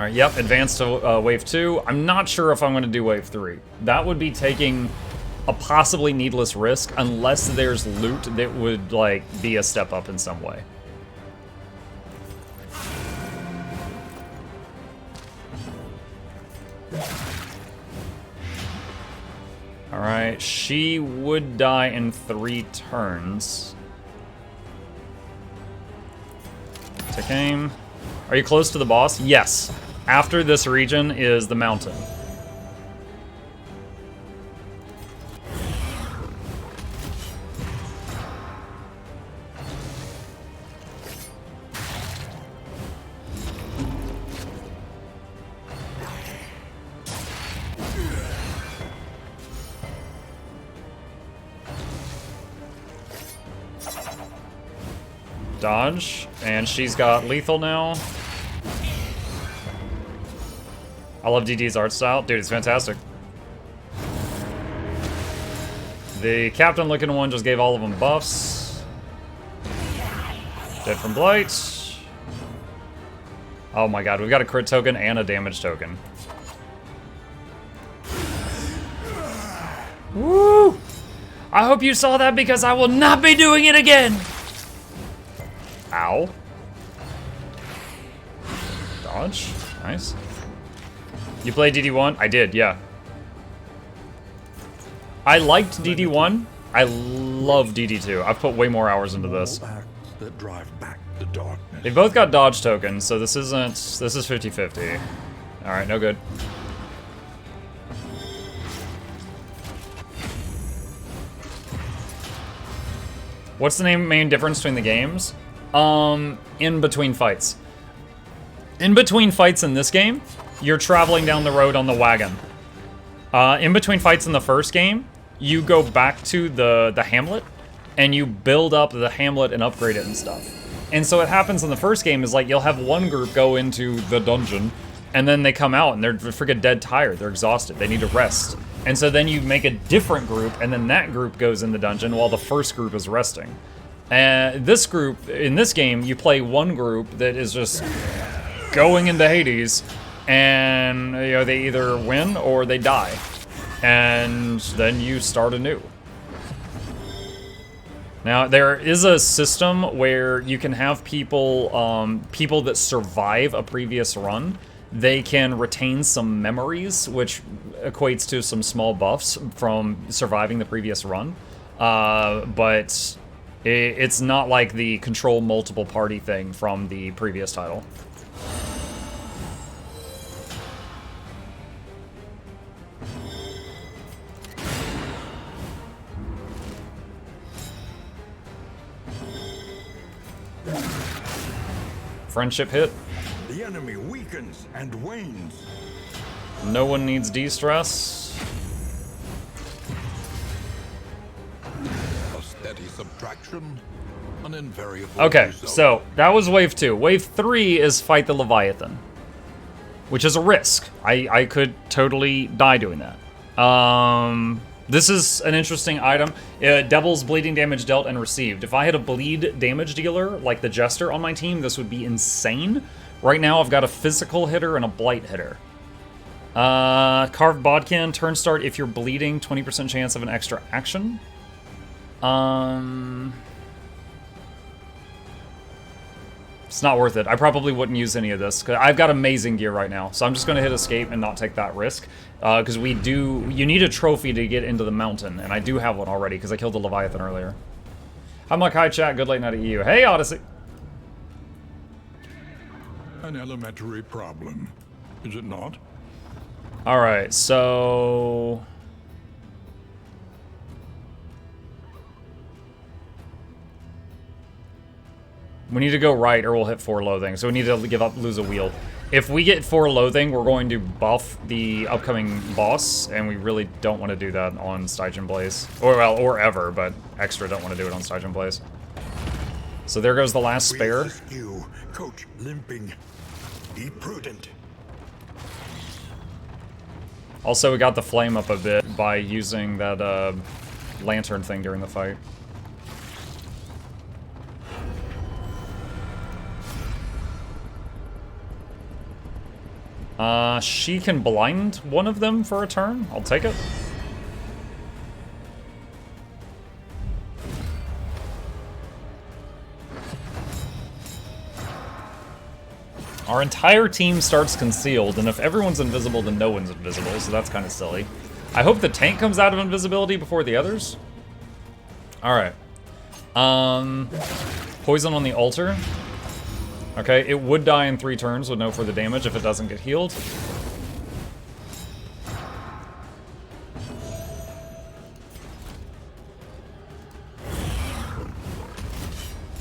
Alright, yep, advance to wave 2. I'm not sure if I'm going to do wave 3. That would be taking a possibly needless risk unless there's loot that would, like, be a step up in some way. Alright, she would die in 3 turns. Take aim. Are you close to the boss? Yes. After this region is the mountain. Dodge, and she's got lethal now. I love DD's art style. Dude, it's fantastic. The captain looking one just gave all of them buffs. Dead from Blight. Oh my god, we've got a crit token and a damage token. Woo! I hope you saw that because I will not be doing it again! Ow. Dodge. Nice. You played DD1? I did, yeah. I liked DD1. I love DD2. I've put way more hours into this. That drive back the darkness. They both got dodge tokens, so this is 50-50. Alright, no good. What's the main difference between the games? In between fights. In between fights in this game, you're traveling down the road on the wagon. In between fights in the first game, you go back to the hamlet, and you build up the hamlet and upgrade it and stuff. And so what happens in the first game is, like, you'll have one group go into the dungeon, and then they come out, and they're freaking dead tired. They're exhausted. They need to rest. And so then you make a different group, and then that group goes in the dungeon while the first group is resting. And this group, in this game, you play one group that is just going into Hades, and you know, they either win or they die. And then you start anew. Now, there is a system where you can have people, people that survive a previous run, they can retain some memories, which equates to some small buffs from surviving the previous run. But it's not like the control multiple party thing from the previous title. Friendship hit. The enemy weakens and wanes. No one needs de-stress. A steady subtraction, an invariable Okay, result. so that was wave 2. Wave 3 is fight the Leviathan, which is a risk. I could totally die doing that. This is an interesting item. Devil's bleeding damage dealt and received. If I had a bleed damage dealer like the Jester on my team, this would be insane. Right now, I've got a physical hitter and a blight hitter. Carved Bodkin, turn start if you're bleeding, 20% chance of an extra action. It's not worth it. I probably wouldn't use any of this, because I've got amazing gear right now, so I'm just going to hit escape and not take that risk. Because you need a trophy to get into the mountain, and I do have one already, because I killed the Leviathan earlier. I'm like, hi chat, good late night at you. Hey, Odyssey! An elementary problem, is it not? Alright, so... we need to go right or we'll hit 4 loathing, so we need to lose a wheel. If we get 4 loathing, we're going to buff the upcoming boss, and we really don't want to do that on Stygian Blaze. Or ever, but extra don't want to do it on Stygian Blaze. So there goes the last spare. You, Coach limping. Be prudent. Also, we got the flame up a bit by using that lantern thing during the fight. She can blind one of them for a turn. I'll take it. Our entire team starts concealed, and if everyone's invisible, then no one's invisible, so that's kind of silly. I hope the tank comes out of invisibility before the others. Alright. Poison on the altar. Okay, it would die in 3 turns with no further damage if it doesn't get healed.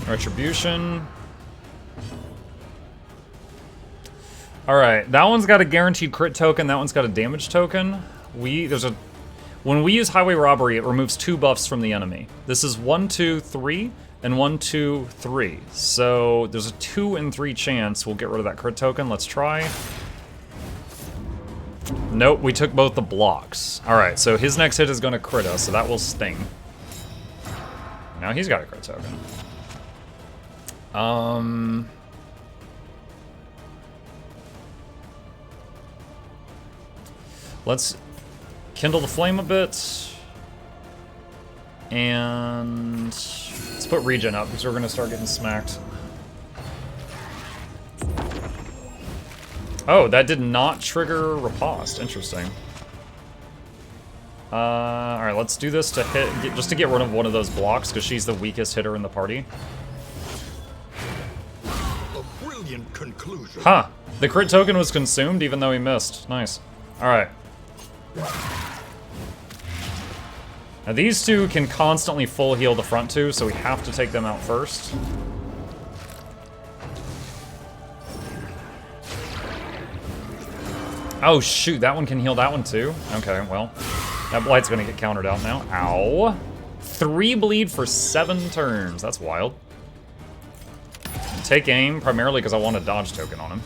Retribution. Alright, that one's got a guaranteed crit token, that one's got a damage token. When we use Highway Robbery, it removes 2 buffs from the enemy. This is 1, 2, 3, and 1, 2, 3. So there's a 2 in 3 chance we'll get rid of that crit token. Let's try. Nope, we took both the blocks. Alright, so his next hit is going to crit us, so that will sting. Now he's got a crit token. Let's kindle the flame a bit. And let's put regen up because we're going to start getting smacked. Oh, that did not trigger riposte. Interesting. Alright, let's do this to just to get rid of one of those blocks because she's the weakest hitter in the party. A brilliant conclusion. Huh. The crit token was consumed even though he missed. Nice. Alright. Now these two can constantly full heal the front two, so we have to take them out first. Oh shoot, that one can heal that one too? Okay, well, that blight's gonna get countered out now. Ow. 3 bleed for 7 turns, that's wild. Take aim, primarily because I want a dodge token on him.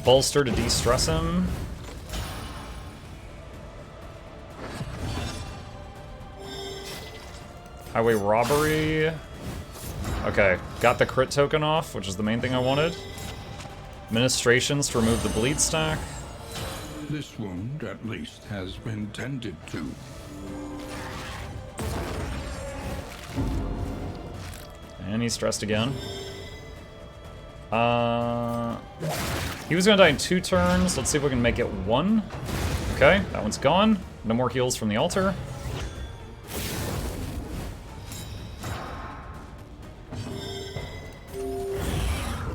Bolster to de-stress him. Highway Robbery. Okay, got the crit token off, which is the main thing I wanted. Ministrations to remove the bleed stack. This wound, at least, has been tended to. And he's stressed again. He was gonna die in 2 turns. Let's see if we can make it 1. Okay, that one's gone. No more heals from the altar.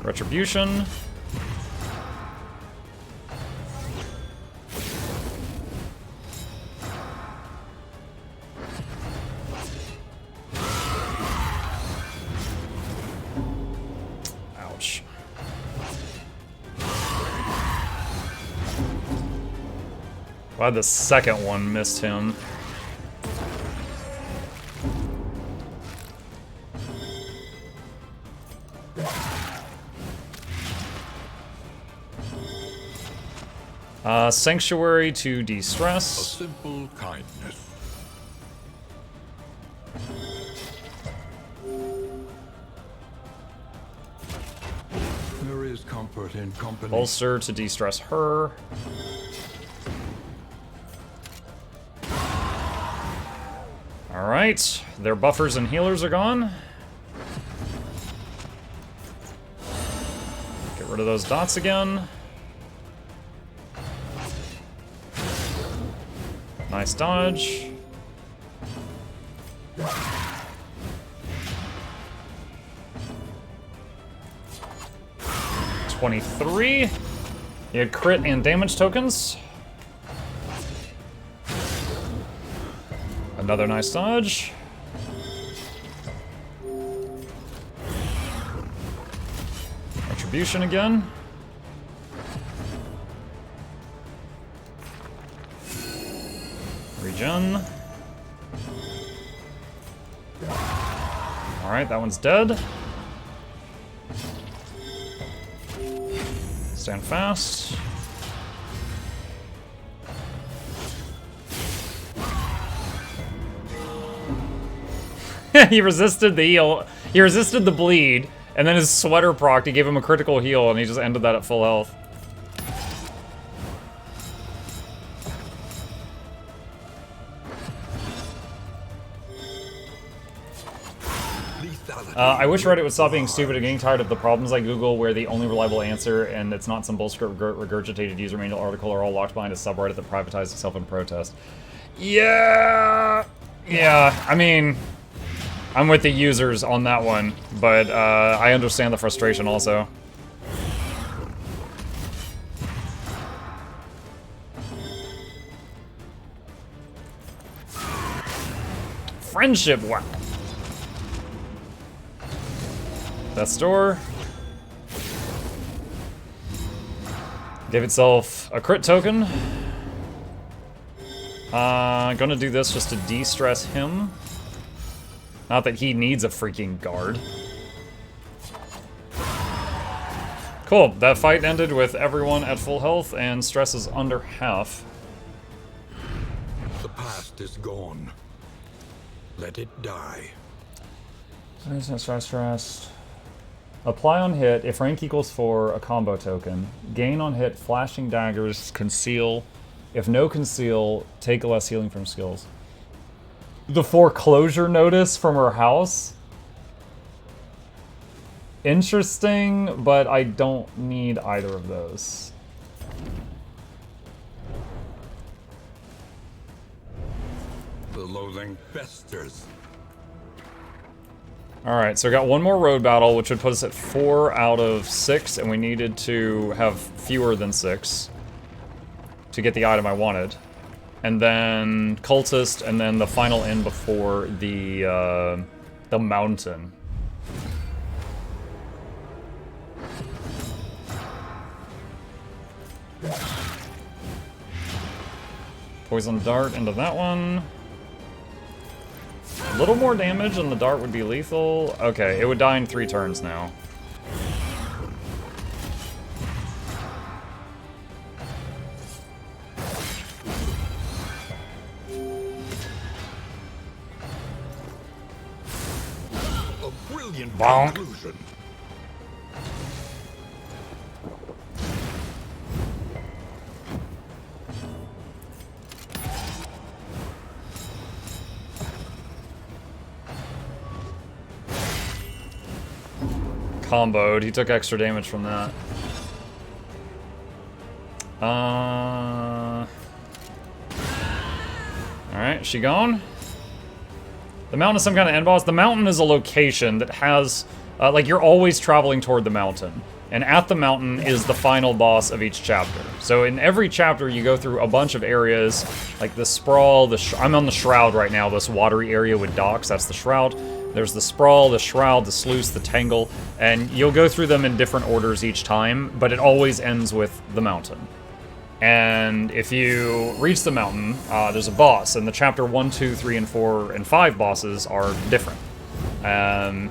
Retribution. Ouch. Why the second one missed him? Sanctuary to A de-stress. simple kindness. There is comfort in company. Bolster to de-stress her. Alright, their buffers and healers are gone. Get rid of those dots again. Nice dodge. $23. You had crit and damage tokens. Another nice dodge. Retribution again. Regen. Alright, that one's dead. Stand fast. He resisted the heal. He resisted the bleed, And then his sweater proc, he gave him a critical heal, and he just ended that at full health. I wish Reddit would stop being stupid and getting tired of the problems like Google, where the only reliable answer, and it's not some bullshit regurgitated user manual article, are all locked behind a subreddit that privatized itself in protest. Yeah, I mean, I'm with the users on that one, but I understand the frustration also. Friendship, wow. Death's Door. Gave itself a crit token. Gonna do this just to de-stress him. Not that he needs a freaking guard. Cool, that fight ended with everyone at full health and stress is under half. The past is gone. Let it die. Stress. Apply on hit. If rank equals 4, a combo token. Gain on hit, flashing daggers, conceal. If no conceal, take less healing from skills. The foreclosure notice from her house? Interesting, but I don't need either of those. The loathing festers. Alright, so we got one more road battle, which would put us at 4 out of 6, and we needed to have fewer than 6 to get the item I wanted. And then Cultist, and then the final end before the mountain. Poison Dart into that one. A little more damage and the dart would be lethal. Okay, it would die in 3 turns now. A brilliant Bonk. conclusion. Comboed. He took extra damage from that. Alright, she gone? The mountain is some kind of end boss. The mountain is a location that has... like, you're always traveling toward the mountain. And at the mountain is the final boss of each chapter. So in every chapter, you go through a bunch of areas, like the Sprawl, I'm on the Shroud right now, this watery area with docks, that's the Shroud. There's the Sprawl, the Shroud, the Sluice, the Tangle, and you'll go through them in different orders each time, but it always ends with the mountain. And if you reach the mountain, there's a boss, and the chapter 1, 2, 3, and 4, and 5 bosses are different. And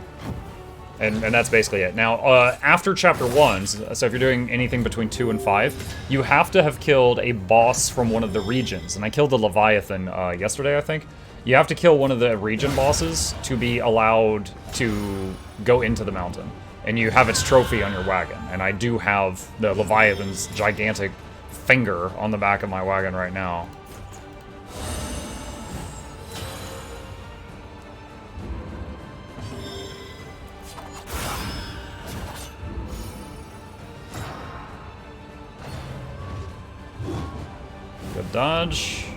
that's basically it. Now, after chapter 1, so if you're doing anything between 2 and 5, you have to have killed a boss from one of the regions. And I killed the Leviathan yesterday, I think. You have to kill one of the region bosses to be allowed to go into the mountain. And you have its trophy on your wagon. And I do have the Leviathan's gigantic finger on the back of my wagon right now. Good dodge.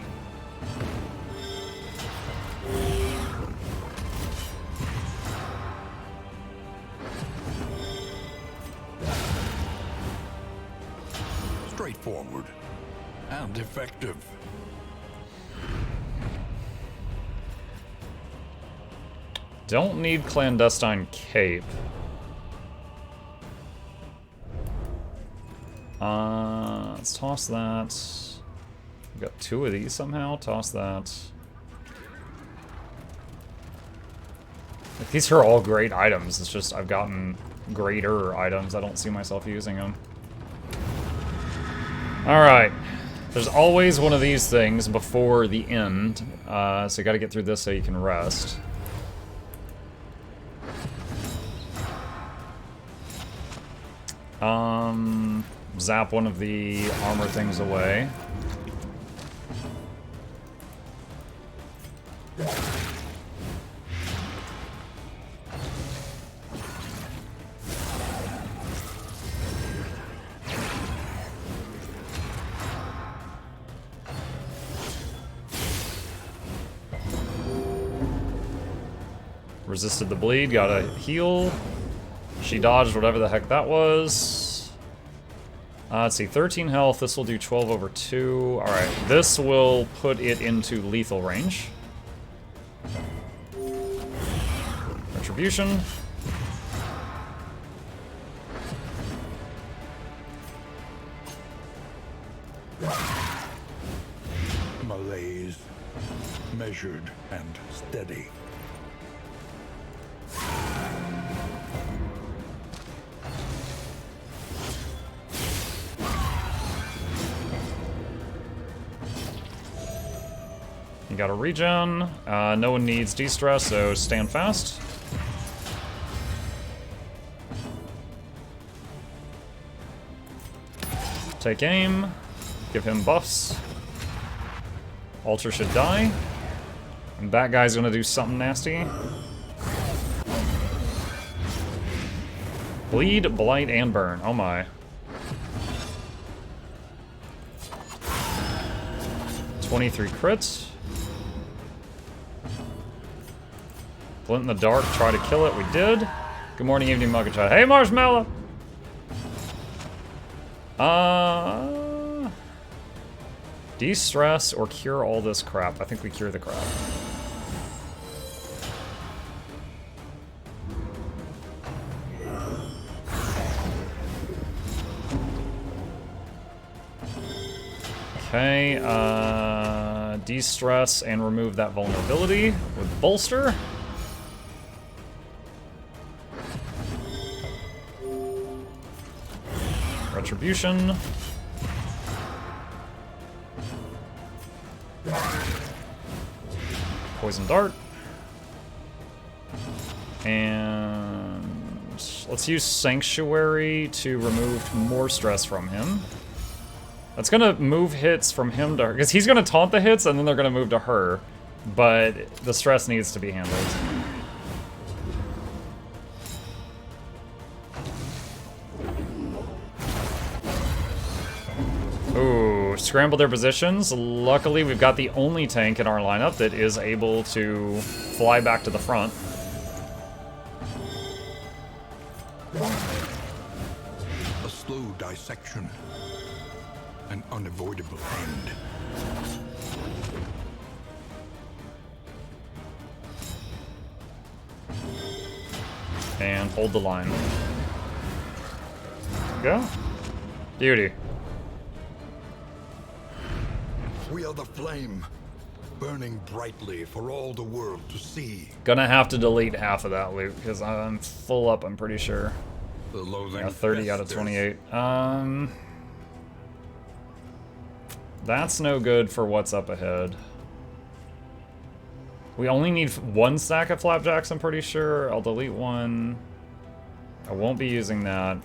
Straightforward and effective. Don't need Clandestine Cape. Let's toss that. We've got 2 of these somehow. Toss that. Like, these are all great items. It's just I've gotten greater items. I don't see myself using them. Alright. There's always one of these things before the end. So you gotta get through this so you can rest. Zap one of the armor things away. Resisted the bleed, got a heal. She dodged whatever the heck that was. Let's see, 13 health. This will do 12 over 2. Alright, this will put it into lethal range. Retribution. Malaise. Measured and steady. You got a regen. No one needs de-stress, so stand fast. Take aim. Give him buffs. Ultra should die. And that guy's gonna do something nasty. Bleed, blight, and burn. Oh my. 23 crits. Glint in the dark, try to kill it. We did. Good morning, evening, mug and chat. Hey, Marshmallow! De-stress or cure all this crap. I think we cure the crap. Okay, de-stress and remove that vulnerability with bolster. Retribution. Poison dart. And let's use Sanctuary to remove more stress from him. That's gonna move hits from him to her, because he's gonna taunt the hits and then they're gonna move to her. But the stress needs to be handled. Ooh, scramble their positions. Luckily, we've got the only tank in our lineup that is able to fly back to the front. A slow dissection. An unavoidable end. And hold the line. Go. Beauty. We are the flame, burning brightly for all the world to see. Gonna have to delete half of that loot, because I'm full up, I'm pretty sure. The loathing Yeah, 30 out of 28. That's no good for what's up ahead. We only need one stack of flapjacks, I'm pretty sure. I'll delete one. I won't be using that.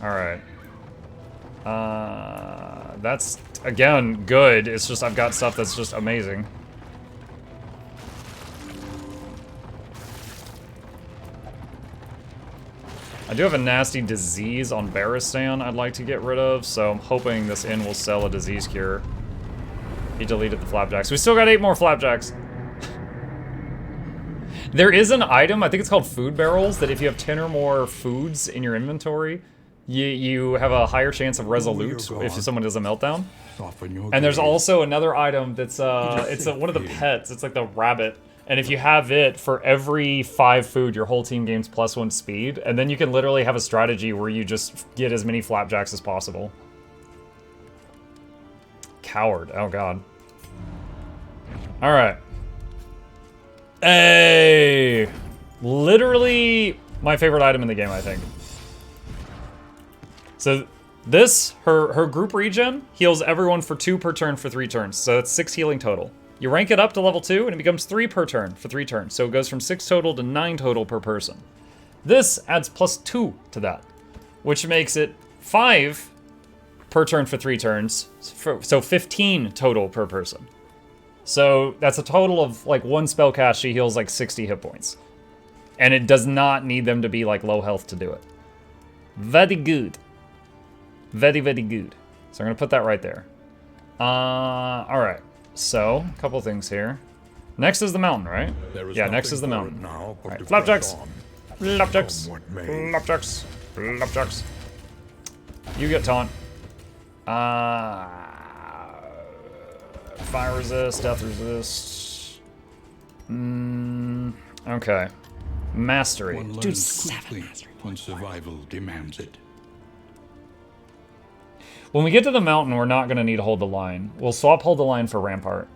Alright. That's, again, good. It's just I've got stuff that's just amazing. I do have a nasty disease on Baristan I'd like to get rid of, so I'm hoping this inn will sell a disease cure. He deleted the flapjacks. We still got 8 more flapjacks. There is an item, I think it's called food barrels, that if you have 10 or more foods in your inventory, you have a higher chance of resolute if someone does a meltdown. And there's also another item that's it's one of the pets. It's like the rabbit. And if you have it, for every 5 food, your whole team gains +1 speed. And then you can literally have a strategy where you just get as many flapjacks as possible. Coward. Oh, God. All right. Hey! Literally my favorite item in the game, I think. So this, her group regen, heals everyone for 2 per turn for 3 turns. So that's 6 healing total. You rank it up to level 2, and it becomes 3 per turn for 3 turns. So it goes from 6 total to 9 total per person. This adds +2 to that. which makes it 5 per turn for 3 turns. So 15 total per person. So that's a total of like 1 spell cast. She heals like 60 hit points. And it does not need them to be like low health to do it. Very good. Very, very good. So I'm going to put that right there. Alright. So, a couple things here. Next is the mountain, right? Yeah, next is the mountain. Alright, flapjacks. Flapjacks. Flapjacks. Flapjacks. You get taunt. Fire resist, death resist. Okay. Mastery. Dude, 7 mastery. When survival demands it. When we get to the mountain, we're not going to need to hold the line. We'll swap hold the line for Rampart.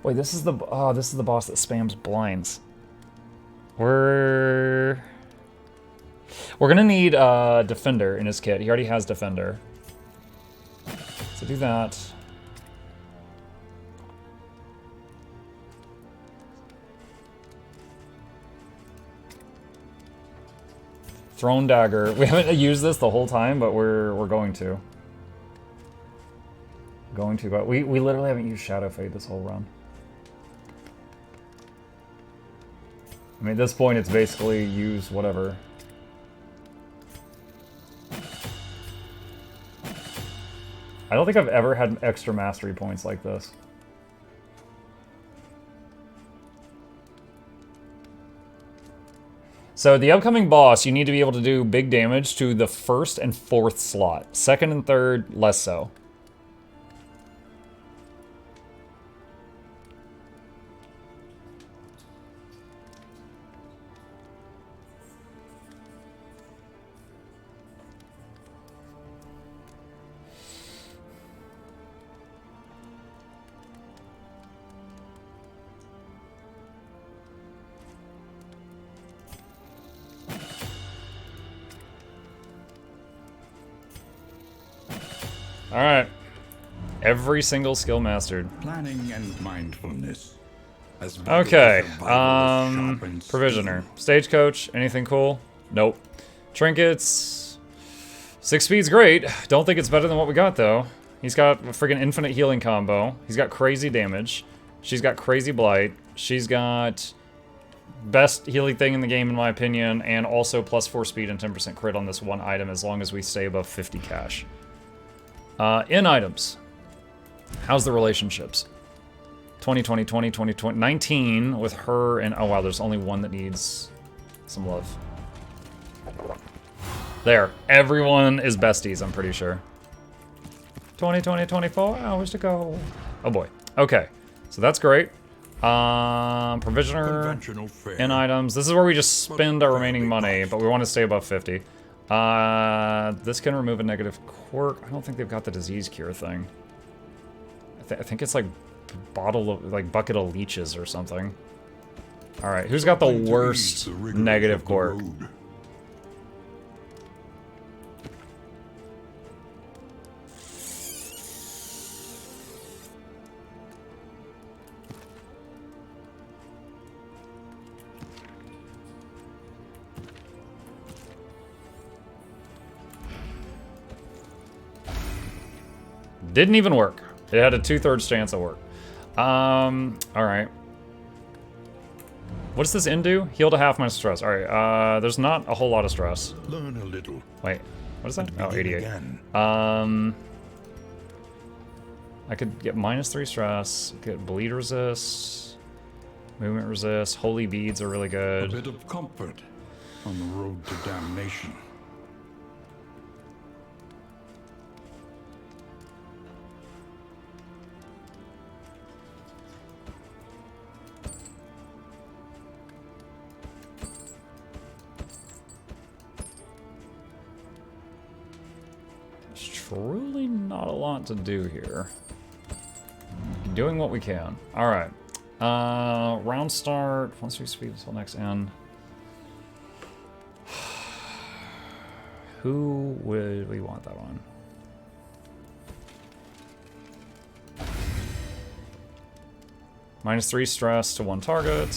Wait, this is the boss that spams blinds. We're gonna need Defender in his kit. He already has Defender. So do that. Throne Dagger. We haven't used this the whole time, but we're going to. But we literally haven't used Shadow Fade this whole run. I mean, at this point, it's basically use whatever. I don't think I've ever had extra mastery points like this. So the upcoming boss, you need to be able to do big damage to the 1st and 4th slot. 2nd and 3rd, less so. Alright. Every single skill mastered. Planning and mindfulness. Okay. Provisioner. Stagecoach. Anything cool? Nope. Trinkets. 6 speed's great. Don't think it's better than what we got, though. He's got a friggin' infinite healing combo. He's got crazy damage. She's got crazy blight. She's got best healing thing in the game, in my opinion, and also plus 4 speed and 10% crit on this one item as long as we stay above 50 cash. In items. How's the relationships? 2020, 20, 20, 19 with her and... Oh, wow, there's only one that needs some love. There. Everyone is besties, I'm pretty sure. 20, 20, 24 hours to go. Oh, boy. Okay. So that's great. Provisioner. In items. This is where we just spend our remaining money, but we want to stay above 50. This can remove a negative quirk. I don't think they've got the disease cure thing. I think it's like bucket of leeches or something. All right, who's got the worst negative quirk? Didn't even work. It had a 2/3 chance of work. Alright. What does this inn do? Heal to half my stress. Alright, there's not a whole lot of stress. Learn a little. Wait, what is that? Oh, 88. Again. I could get -3 stress, get bleed resist, movement resist, holy beads are really A good. bit of comfort on the road to damnation. Truly not a lot to do here. Doing what we can. Alright. Round start. Once we speed until next end. Who would we want that on? -3 stress to 1 target.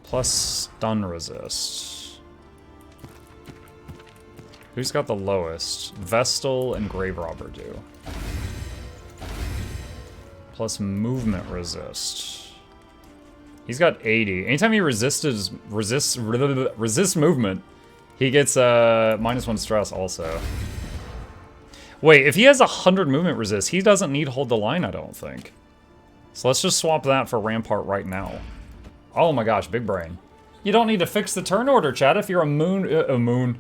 Plus stun resist. Who's got the lowest? Vestal and Grave Robber do. Plus movement resist. He's got 80. Anytime he resists movement, he gets -1 stress also. Wait, if he has 100 movement resist, he doesn't need hold the line, I don't think. So let's just swap that for Rampart right now. Oh my gosh, big brain. You don't need to fix the turn order, chat, if you're immune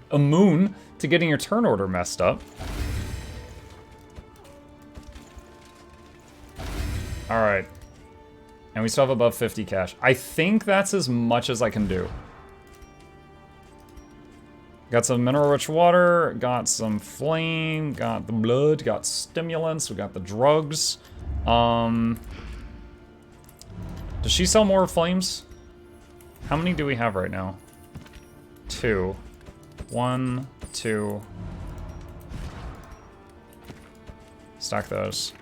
to getting your turn order messed up. All right. And we still have above 50 cash. I think that's as much as I can do. Got some mineral-rich water, got some flame, got the blood, got stimulants, we got the drugs. Does she sell more flames? How many do we have right now? 2. 1, 2. Stack those.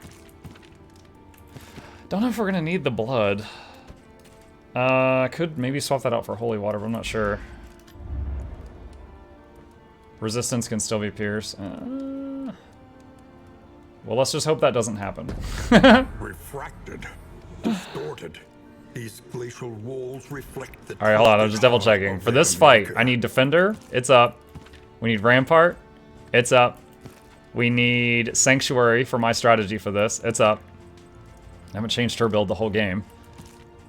Don't know if we're gonna need the blood. I could maybe swap that out for holy water, but I'm not sure. Resistance can still be pierced. Well, let's just hope that doesn't happen. Refracted, distorted. These glacial walls reflect the. All right, hold on. I'm just double checking. For this fight, I need Defender. It's up. We need Rampart. It's up. We need Sanctuary for my strategy for this. It's up. I haven't changed her build the whole game.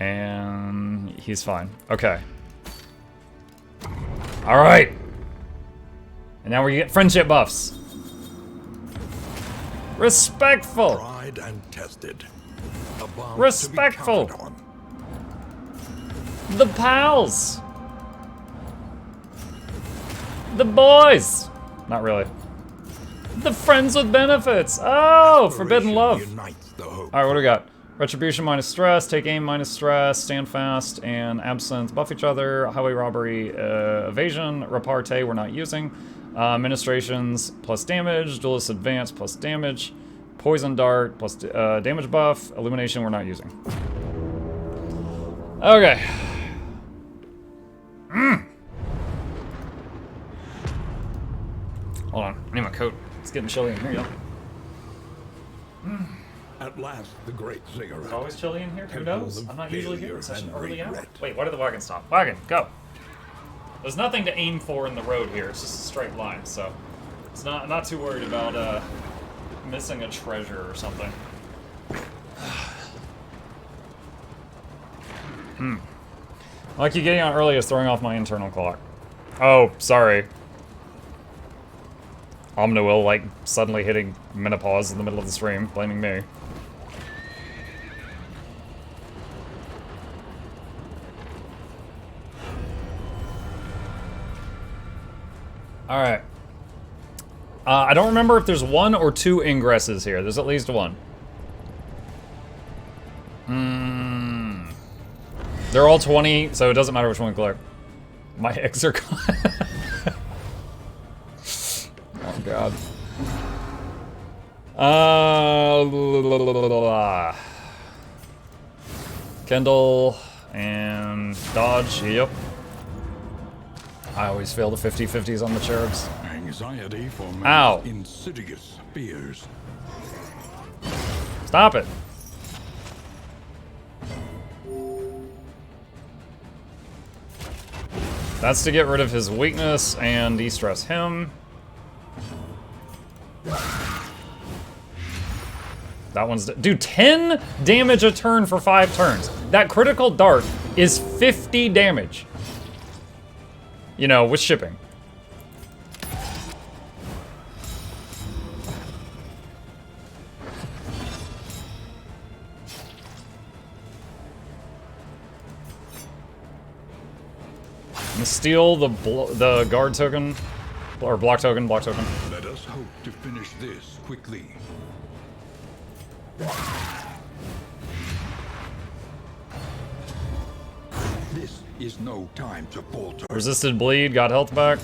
And he's fine. Okay. All right. And now we get friendship buffs. Respectful. Tried and tested. A bomb Respectful. to be counted on. The pals. The boys. Not really. The friends with benefits. Oh, forbidden love. Unites the hope. All right, what do we got? Retribution minus stress, take aim minus stress, stand fast, and absence buff each other. Highway robbery, evasion, repartee we're not using. Ministrations plus damage, duelist advance plus damage, poison dart plus damage buff, illumination we're not using. Okay. Hold on, I need my coat. It's getting chilly in here, y'all. At last, the great cigarette. It's always chilly in here? Who Temple knows? of I'm not usually here failure at such an and early hour. regret. Wait, why did the wagon stop? Wagon, go! There's nothing to aim for in the road here. It's just a straight line, so it's not too worried about missing a treasure or something. Like you getting on early is throwing off my internal clock. Oh, sorry. Omniwill, like, suddenly hitting menopause in the middle of the stream, blaming me. Alright. I don't remember if there's 1 or 2 ingresses here. There's at least 1. They're all 20, so it doesn't matter which one we collect. My eggs are gone. Oh god. Kendall and Dodge, yep. I always fail the 50-50s on the cherubs. Anxiety for Ow. man's insidious fears. Stop it. That's to get rid of his weakness and de-stress him. That one's... Dude, 10 damage a turn for 5 turns. That critical dart is 50 damage. You know, with shipping. I'm gonna steal the guard token, or block token, block token. Let us hope to finish this quickly. This is no time to falter. Resisted bleed, got health back.